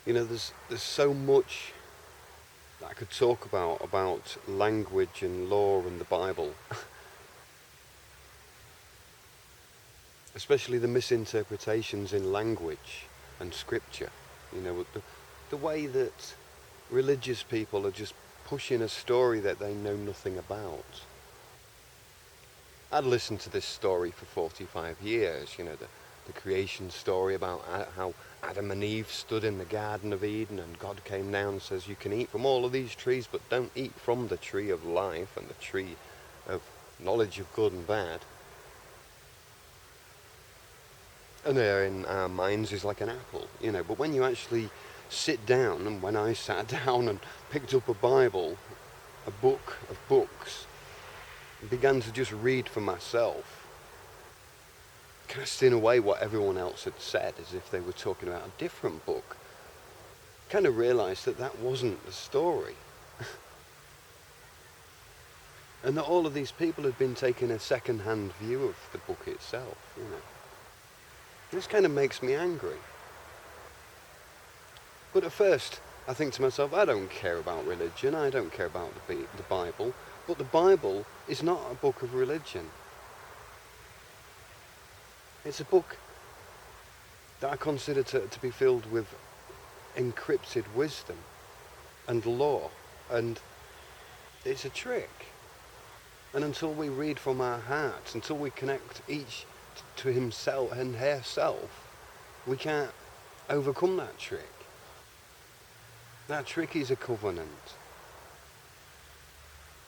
There's so much that I could talk about language and law and the Bible, especially the misinterpretations in language and scripture. The way that religious people are just pushing a story that they know nothing about. I'd listened to this story for 45 years, the creation story about how Adam and Eve stood in the Garden of Eden and God came down and says, you can eat from all of these trees, but don't eat from the tree of life and the tree of knowledge of good and bad. And there in our minds is like an apple, but when you actually sit down, and when I sat down and picked up a Bible, a book of books, and began to just read for myself, casting away what everyone else had said as if they were talking about a different book, kind of realised that that wasn't the story. And that all of these people had been taking a second-hand view of the book itself, This kind of makes me angry. But at first, I think to myself, I don't care about religion, I don't care about the Bible, but the Bible is not a book of religion. It's a book that I consider to be filled with encrypted wisdom and law, and it's a trick. And until we read from our hearts, until we connect each to himself and herself, we can't overcome that trick. That trick is a covenant.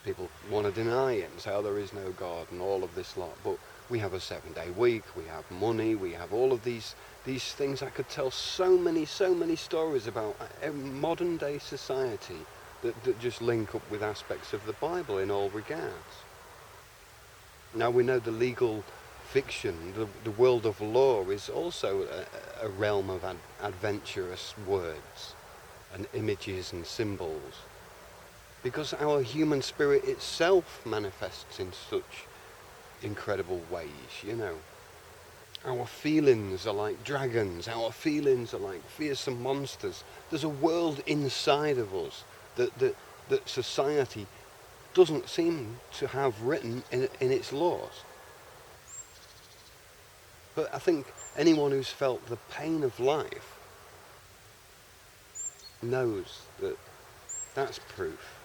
People want to deny it and say, oh, there is no God and all of this lot, but we have a 7-day week, we have money, we have all of these things. I could tell so many stories about modern day society that just link up with aspects of the Bible in all regards. Now we know the legal fiction, the world of law is also a realm of adventurous words and images and symbols, because our human spirit itself manifests in such incredible ways, Our feelings are like dragons, our feelings are like fearsome monsters. There's a world inside of us that society doesn't seem to have written in its laws. But I think anyone who's felt the pain of life knows that that's proof.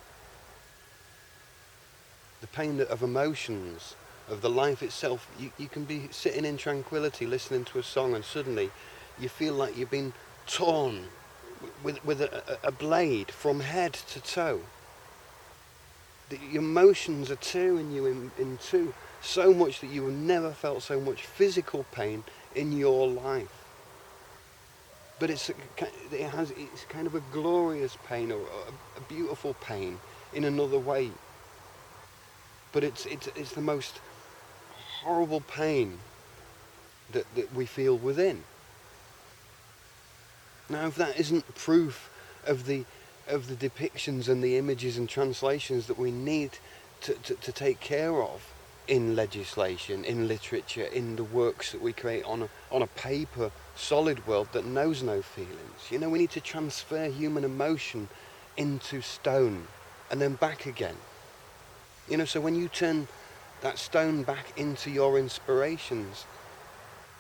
The pain of emotions, of the life itself. You can be sitting in tranquility listening to a song and suddenly you feel like you've been torn with a blade from head to toe. Your emotions are tearing you in two so much that you have never felt so much physical pain in your life. But it's kind of a glorious pain, or a beautiful pain in another way. But it's the most horrible pain that we feel within. Now, if that isn't proof of the depictions and the images and translations that we need to take care of in legislation, in literature, in the works that we create on a paper, solid world that knows no feelings. We need to transfer human emotion into stone and then back again. So when you turn that stone back into your inspirations,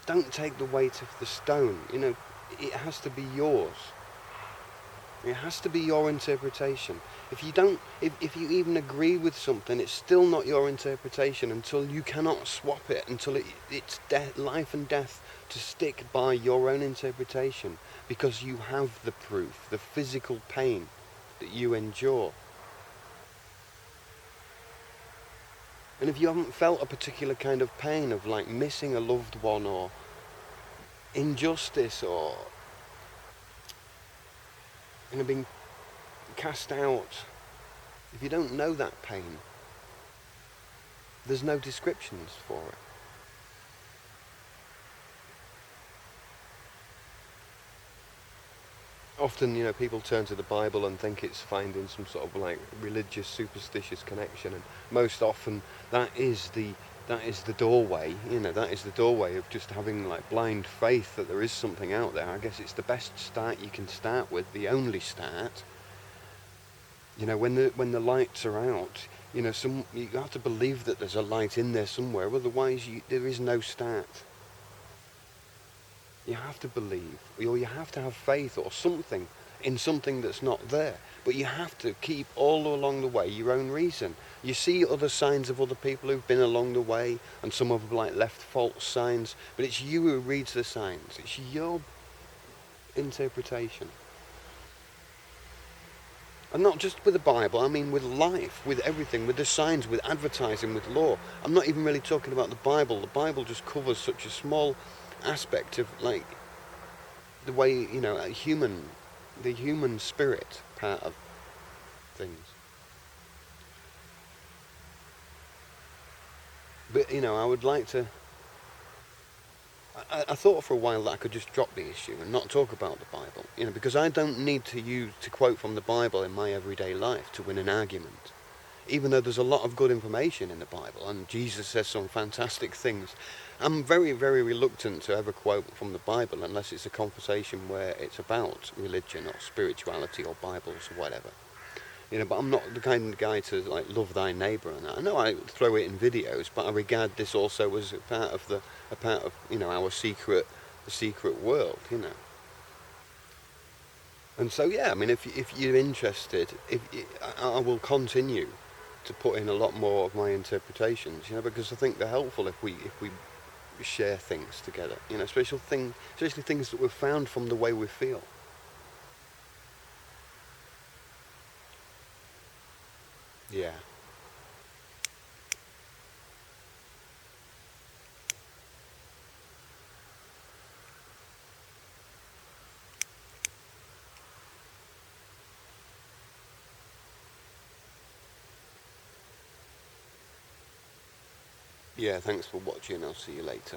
don't take the weight of the stone. It has to be yours. It has to be your interpretation. If you even agree with something, it's still not your interpretation until you cannot swap it, until it's life and death to stick by your own interpretation, because you have the proof, the physical pain that you endure. And if you haven't felt a particular kind of pain of like missing a loved one, or injustice, or being cast out, if you don't know that pain, there's no descriptions for it. Often, people turn to the Bible and think it's finding some sort of like religious, superstitious connection, and most often that is the that is the doorway, that is the doorway of just having like blind faith that there is something out there. I guess it's the best start you can start with, the only start. When the lights are out, you have to believe that there's a light in there somewhere, otherwise there is no start. You have to believe, or you have to have faith or something in something that's not there. But you have to keep all along the way your own reason. You see other signs of other people who've been along the way, and some of them like left false signs, but it's you who reads the signs. It's your interpretation. And not just with the Bible, I mean with life, with everything, with the signs, with advertising, with law. I'm not even really talking about the Bible. The Bible just covers such a small aspect of like the way, the human spirit part of things. But, I would like to... I thought for a while that I could just drop the issue and not talk about the Bible, because I don't need to quote from the Bible in my everyday life to win an argument. Even though there's a lot of good information in the Bible and Jesus says some fantastic things, I'm very, very reluctant to ever quote from the Bible unless it's a conversation where it's about religion or spirituality or Bibles or whatever. But I'm not the kind of guy to like love thy neighbour and that. I know I throw it in videos, but I regard this also as a part of our the secret world. And so yeah, I mean, if you're interested, I will continue to put in a lot more of my interpretations, because I think they're helpful if we share things together, especially things that we've found from the way we feel. Yeah. Yeah, thanks for watching. I'll see you later.